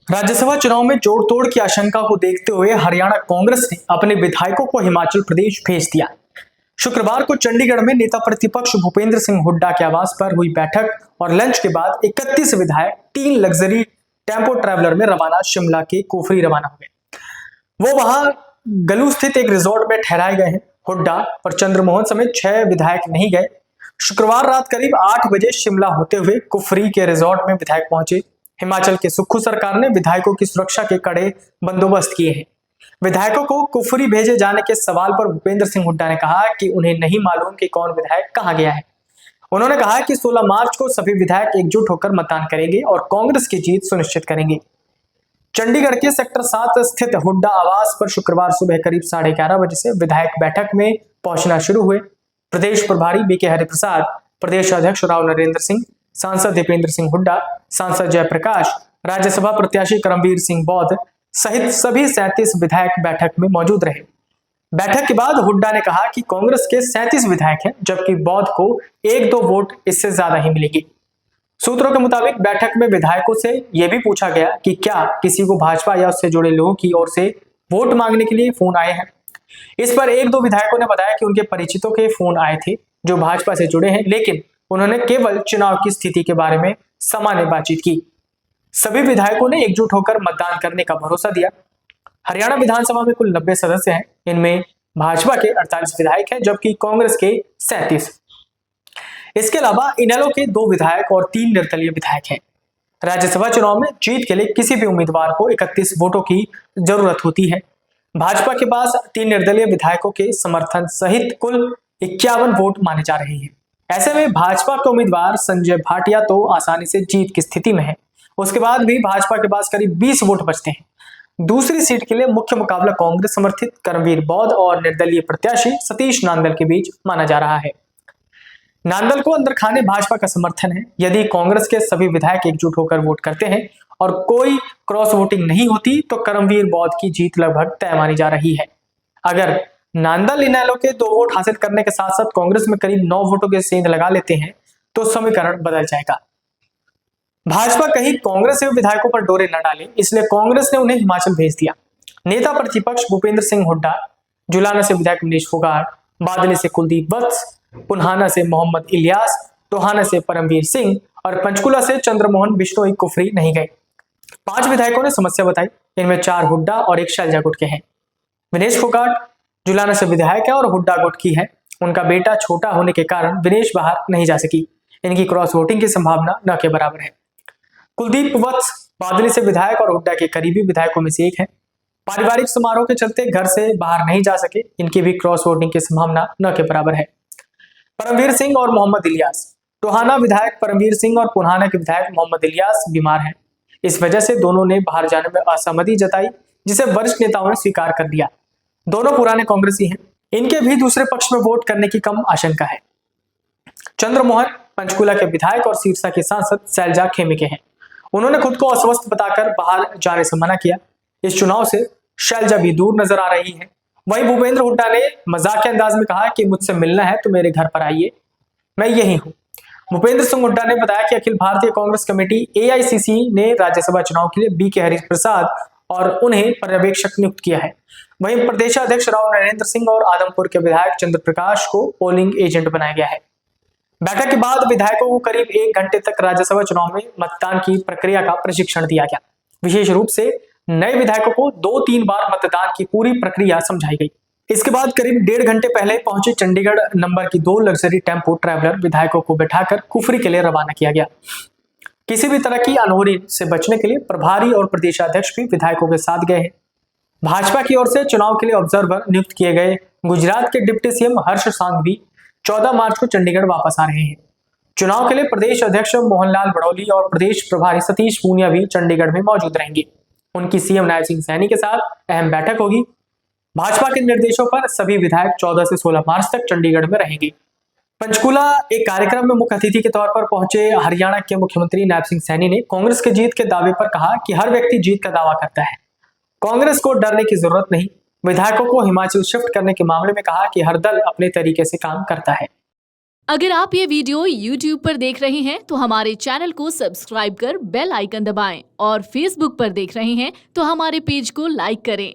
राज्यसभा चुनाव में जोड़ तोड़ की आशंका को देखते हुए हरियाणा कांग्रेस ने अपने विधायकों को हिमाचल प्रदेश भेज दिया। शुक्रवार को चंडीगढ़ में नेता प्रतिपक्ष भूपेंद्र सिंह हुड्डा के आवास पर हुई बैठक और लंच के बाद 31 विधायक 3 लग्जरी टेम्पो ट्रैवलर में रवाना शिमला के कुफरी रवाना हुए। वो वहां गलू स्थित एक रिजॉर्ट में ठहराए गए हैं। हुड्डा और चंद्रमोहन समेत 6 विधायक नहीं गए। शुक्रवार रात करीब 8 बजे शिमला होते हुए कुफरी के रिजॉर्ट में विधायक पहुंचे। हिमाचल की सुक्खू सरकार ने विधायकों की सुरक्षा के कड़े बंदोबस्त किए हैं। विधायकों को कुफरी भेजे जाने के सवाल पर भूपेंद्र सिंह हुड्डा ने कहा कि उन्हें नहीं मालूम कि कौन विधायक कहां गया है। उन्होंने कहा कि 16 मार्च को सभी विधायक एकजुट होकर मतदान करेंगे और कांग्रेस की जीत सुनिश्चित करेंगे। चंडीगढ़ के सेक्टर 7 स्थित हुड्डा आवास पर शुक्रवार सुबह करीब 11:30 बजे से विधायक बैठक में पहुंचना शुरू हुए। प्रदेश प्रभारी बीके हरिप्रसाद, प्रदेश अध्यक्ष राव नरेंद्र सिंह, सांसद दीपेंद्र सिंह हुड्डा, सांसद जयप्रकाश, राज्यसभा प्रत्याशी करमवीर सिंह बौद्ध सहित सभी 37 विधायक बैठक में मौजूद रहे। बैठक के बाद हुड्डा ने कहा कि कांग्रेस के 37 विधायक हैं, जबकि बौद्ध को 1-2 वोट इससे ज्यादा ही मिलेगी। सूत्रों के मुताबिक बैठक में विधायकों से यह भी पूछा गया कि क्या किसी को भाजपा या उससे जुड़े लोगों की ओर से वोट मांगने के लिए फोन आए हैं। इस पर 1-2 विधायकों ने बताया कि उनके परिचितों के फोन आए थे जो भाजपा से जुड़े हैं, लेकिन उन्होंने केवल चुनाव की स्थिति के बारे में सामान्य बातचीत की। सभी विधायकों ने एकजुट होकर मतदान करने का भरोसा दिया। हरियाणा विधानसभा में कुल 90 सदस्य हैं। इनमें भाजपा के 48 विधायक हैं, जबकि कांग्रेस के 37। इसके अलावा इनेलो के 2 विधायक और 3 निर्दलीय विधायक हैं। राज्यसभा चुनाव में जीत के लिए किसी भी उम्मीदवार को 31 वोटों की जरूरत होती है। भाजपा के पास 3 निर्दलीय विधायकों के समर्थन सहित कुल 51 वोट माने जा रहे हैं। ऐसे में भाजपा के उम्मीदवार संजय भाटिया तो आसानी से जीत की स्थिति में है। उसके बाद भी भाजपा के पास करीब 20 वोट बचते हैं। दूसरी सीट के लिए मुख्य मुकाबला कांग्रेस समर्थित करमवीर बौद्ध और निर्दलीय प्रत्याशी सतीश नांदल के बीच माना जा रहा है। नांदल को अंदर खाने भाजपा का समर्थन है। यदि कांग्रेस के सभी विधायक एकजुट होकर वोट करते हैं और कोई क्रॉस वोटिंग नहीं होती तो करमवीर बौद्ध की जीत लगभग तय मानी जा रही है। अगर नांदल इनेलो के 2 वोट हासिल करने के साथ साथ कांग्रेस में करीब 9 वोटों की सेंध लगा लेते हैं तो समीकरण बदल जाएगा। भाजपा कहीं कांग्रेस के विधायकों पर डोरे न डाले, इसलिए कांग्रेस ने उन्हें हिमाचल भेज दिया। नेता प्रतिपक्ष भूपेंद्र सिंह हुड्डा, जुलाना से विधायक मनीष फोगाट, बादली से कुलदीप वत्स, पुन्हाना से मोहम्मद इलियास, टोहाना से परमवीर सिंह और पंचकुला से चंद्रमोहन बिश्नोई कुफरी नहीं गए। 5 विधायकों ने समस्या बताई। इनमें 4 हुड्डा और 1 शैलजा गुट के हैं। विनेश फोगाट जुलाना से विधायक है और हुड्डा गुट की है। उनका बेटा छोटा होने के कारण विनेश बाहर नहीं जा सकी। इनकी क्रॉस वोटिंग की संभावना न के बराबर है। कुलदीप वत्स बादली से विधायक और हुड्डा के करीबी विधायकों में से एक है। पारिवारिक समारोह के चलते घर से बाहर नहीं जा सके। इनकी भी क्रॉस वोटिंग की संभावना न के बराबर है। परमवीर सिंह और मोहम्मद इलियास, टोहाना विधायक परमवीर सिंह और पुन्हाना के विधायक मोहम्मद इलियास बीमार हैं। इस वजह से दोनों ने बाहर जाने में असहमति जताई, जिसे वरिष्ठ नेताओं ने स्वीकार कर लिया। दोनों पुराने कांग्रेसी हैं। इनके भी दूसरे पक्ष में वोट करने की कम आशंका है। चंद्रमोहन पंचकुला के विधायक और सिरसा के सांसद शैलजा खेमे के हैं। उन्होंने खुद को अस्वस्थ बताकर बाहर जाने से मना किया। इस चुनाव से शैलजा भी दूर नजर आ रही है। वहीं भूपेंद्र हुड्डा ने मजाकिया अंदाज में कहा कि मुझसे मिलना है तो मेरे घर पर आइए, मैं यही हूं। भूपेंद्र सिंह हुड्डा ने बताया कि अखिल भारतीय कांग्रेस कमेटी AICC ने राज्यसभा चुनाव के लिए बीके हरिप्रसाद और उन्हें पर्यवेक्षक नियुक्त किया है। वहीं प्रदेशाध्यक्ष राव नरेंद्र सिंह और आदमपुर के विधायक चंद्र प्रकाश को पोलिंग एजेंट बनाया गया है। बैठक के बाद विधायकों को करीब 1 घंटे तक राज्यसभा चुनाव में मतदान की प्रक्रिया का प्रशिक्षण दिया गया। विशेष रूप से नए विधायकों को 2-3 बार मतदान की पूरी प्रक्रिया समझाई गई। इसके बाद करीब 1.5 घंटे पहले पहुंचे चंडीगढ़ नंबर की 2 लग्जरी टेम्पो ट्रैवलर विधायकों को बैठाकर कुफरी के लिए रवाना किया गया। किसी भी तरह की अनहोनी से बचने के लिए प्रभारी और प्रदेशाध्यक्ष भी विधायकों के साथ गए हैं। भाजपा की ओर से चुनाव के लिए ऑब्जर्वर नियुक्त किए गए गुजरात के डिप्टी सीएम हर्ष सांघवी 14 मार्च को चंडीगढ़ वापस आ रहे हैं। चुनाव के लिए प्रदेश अध्यक्ष मोहनलाल बड़ौली और प्रदेश प्रभारी सतीश पूनिया भी चंडीगढ़ में मौजूद रहेंगे। उनकी सीएम नायब सिंह सैनी के साथ अहम बैठक होगी। भाजपा के निर्देशों पर सभी विधायक 14 से 16 मार्च तक चंडीगढ़ में रहेंगे। पंचकुला एक कार्यक्रम में मुख्य अतिथि के तौर पर पहुंचे हरियाणा के मुख्यमंत्री नायब सिंह सैनी ने कांग्रेस के जीत के दावे पर कहा कि हर व्यक्ति जीत का दावा करता है, कांग्रेस को डरने की जरूरत नहीं। विधायकों को हिमाचल शिफ्ट करने के मामले में कहा कि हर दल अपने तरीके से काम करता है। अगर आप ये वीडियो YouTube पर देख रहे हैं तो हमारे चैनल को सब्सक्राइब कर बेल आइकन दबाएं और Facebook पर देख रहे हैं तो हमारे पेज को लाइक करें।